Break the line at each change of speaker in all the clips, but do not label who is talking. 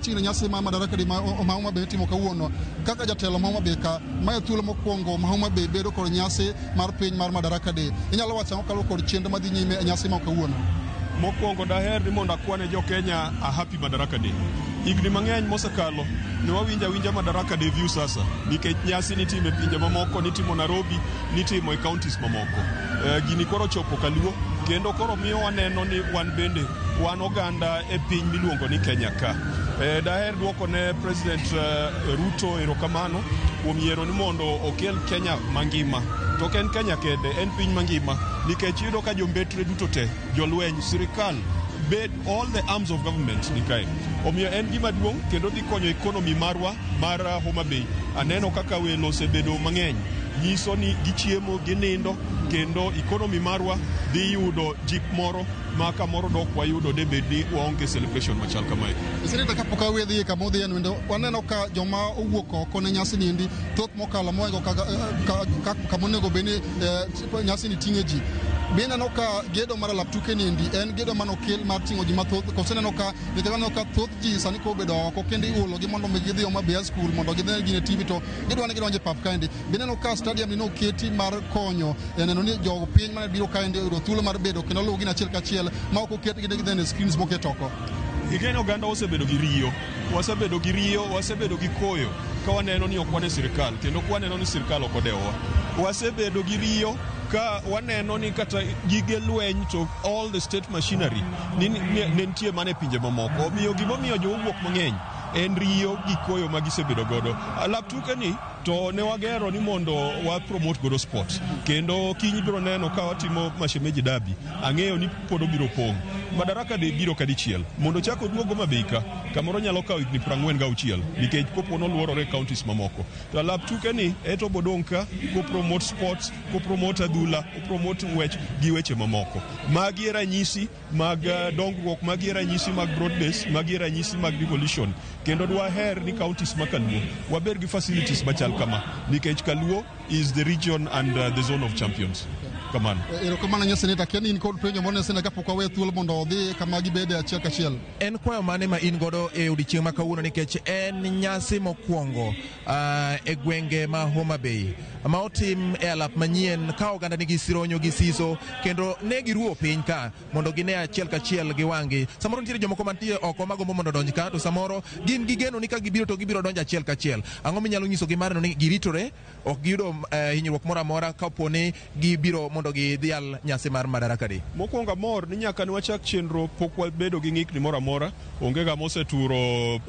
chini nyasi ma Madaraka Day ma Homa Bay timo kawuono kaka jatelo ma Homa Bay ka ma thuolo mokwongo ma Homa Bay bedo kod nyasi mar piny mar Madaraka Day. Inyalo wacho ang'o kaluwore kod chenro madhi nyime e nyasi ma kawuono?
Mokwongo daher ni mondo akwane jo Kenya a happy Madaraka Day. Higni mang'eny mosekalo ne wawinja Madaraka Day view sasa nikech nyasi nitimo e pinje mamoko, nitimo Nairobi, nitimo e counties mamoko. Gini koro chopo Kaluo kendo koro miyo waneno ni wan bende wan oganda e piny miluongo ni Kenya ka. Daher duoko ne President Ruto erokamano kuom yiero ni mondo okel Kenya mangima. To ok en Kenya kende, en piny mangima nikech yudo ka jombetre duto te, jolweny, sirikal, all the arms of government ni kae. Omiyo en gima duong' kendo dhi konyo economy marwa mar Homa Bay. Aneno kaka welo osebedo mang'eny, nyiso ni gichiemo, ginindo, kendo economy marwa dhi yudo jip moro ma kamoro dok wayudo de bed ni waonge celebration machal kamae.
Seneta kapok awedhi kama odhi en wendo, waneno ka joma owuok oko ne nyasi niendi thoth mokalo moego kama onego bed ni nyasi ni ting'e ji. Be neno ka gedo mar alap tuke niendi en gedo manokel mar ting'o ji mathoth, koso neno ka thoth ji sani ko bedo oko kendo iulogi mondo gidhi Homa Bay school mondo gidhi gine TV to gidwa ni gidonje pap kaendi. Be neno ka stadium ni noketi mar konyo neno ni jogo piny mane biro kaendi oyudo thuolo mar bedo kendo luwo gin achiel kachiel ma ok oket gidhi ne screens moket oko.
Igeno oganda osebedo gi riyo, wasebedo gi koyo ka waneno ni ok wane sirikal kendo ka waneno ni sirikal ok odewowa. Wasebedo gi riyo ka waneno ni kata gige lweny to all the state machinery ne nitie mana e pinje mamoko. Omiyo gimomiyo jowuok mang'eny en riyo gi koyo ma gisebedo godo. Alap tuke ni to ne wagero ni mondo wa promote godo sport kendo kiny biro neno ka watimo Mashemeji Derby. Ang'eyo ni pod obiro pong'. Madaraka Day biro kadichiel mondo chako duogo Mabeika kamoro nyalo kawo higni 46 nikech kopo noluorore counties mamoko. To alap tuke ni eto bodong' ka ko promote sports, ko promote adhula, ko promote ng'wech gi weche mamoko. Magi e ranyisi mag dongruok, magi e ranyisi mag broad base, magi e ranyisi mag devolution. Kendo dwaher ni counties ma Kaluo waber gi facilities machal kama nikech Kaluo is the region and the zone of champions. Kamano.
Erokamano nyo Seneta, Ken in kod penjo moro ne Seneta kapok wawe thuolo mondo odhi kama gibede achiel kachiel.
En kwayo mane ma in godo e odiechieng' ma kawuono nikech en nyasi mokwongo e gwenge ma Homa Bay ma otim e alap manyien ka oganda nigi sironyo gi siso kendo ne giruo piny ka mondo gine achiel kachiel gi wang'i. Samoro nitiere jomoko mantie oko magombo mondo donj ka to samoro gin gigeno ni ka gibiro to gibiro donjo achiel kachiel. Ang'o minyalo nyiso gi mar ni giritore ok giyudo hinyruok moro amora kaponi gibiro mondo gidhial nyasi mar Madaraka Day?
Mokwongo mor ni nyaka ni wachak chenro pok wabedo gi ng'ikni moro amora, onge ga moseturo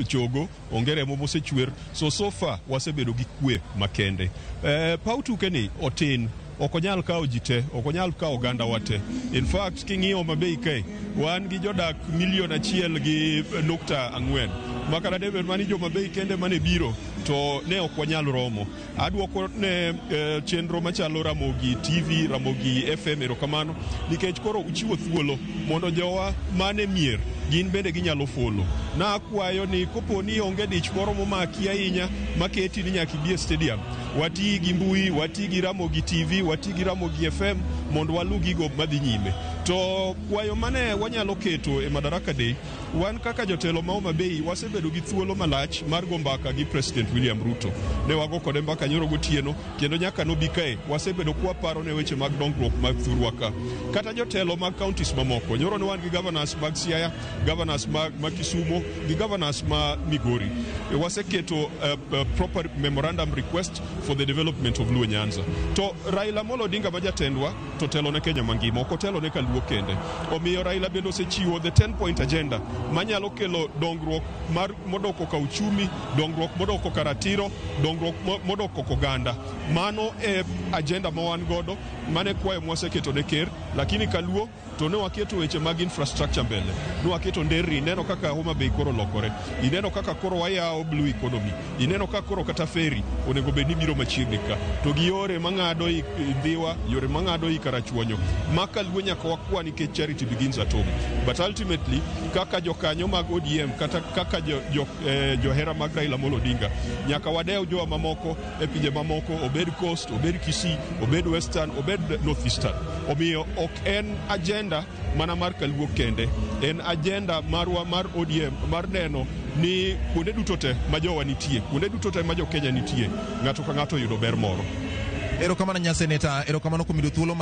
chogo, onge remo mosechwer. So far wasebedo gi kwe makende. Pau tuke ni otin, ok onyal kawo ji te, ok onyal kawo oganda wate. In fact, king'iyo Homa Bay kae, wan gi jodak 1.4 makara debed mani Homa Bay kende mane biro to ne ok wanyal romo. Adwoko ne chenro machalo Ramogi TV, Ramogi FM erokamano nikech koro uchiwo thuolo mondo jowa mane mier gin bende ginyalo follow. Na akwayo ni kopo ni onge dich moro momaki ahinya maketi ni nyaka bi e stadium, wati gi mbui, wati gi Ramogi TV, wati gi Ramogi FM mondo walu gigo madhi nyime. To kwayo mane wanyalo keto e Madaraka Day, wan kaka jotelo ma Homa Bay wasebedo gi thuolo malach mar go mbaka gi President William Ruto. Ne wago kode mbaka nyoro gotieno kendo nyaka no bi kae wasebedo kwa paro ne weche mag dongruok mag thurwa ka. Kata jotelo mag counties mamoko, nyoro ne wan gi governors mag Siaya, governors mag Kisumu, gi governors ma Migori. Waseketo proper memorandum request for the development of Luo Nyanza. To Raila Amolo Odinga majatendwa to telo ne Kenya mangima, ok telo ne Kaluo kende. Omiyo Raila bendo osechiwo the 10-point agenda manyalo kelo dongruok mar modoko ka uchumi, dongruok modoko ka ratiro, dongruok modoko ka oganda. Mano e agenda ma wan godo, mane kwayo mwaseketo ne ker, lakini Kaluo to ne waketo weche mag infrastructure mbele. Ne waketo nderni, ineno kaka Homa Bay koro lokore. Ineno kaka koro wayawo blue economy. Ineno kaka koro kata ferry onego bed ni biro machiegni ka. To gi yore mang'ado i Dhiwa, yore mang'ado i Karachuonyo. Ma Kaluo nyaka wakwa nikech charity begins at home. But ultimately, kaka jokanyo mag ODM kata kaka johera mag Raila Amolo Odinga, nyaka wadew jowa mamoko e pinje mamoko, obed Coast, obed Kisii, obed Western, obed North Eastern. Omiyo ok en agenda mana mar Kaluo kende, en agenda marwa mar ODM mar neno ni kuonde duto te ma jowa nitie, kuonde duto te ma jo Kenya nitie, ng'ato ka ng'ato yudo ber moro.
Erokamano Nyaseneta, erokamano kuom yudo thuolo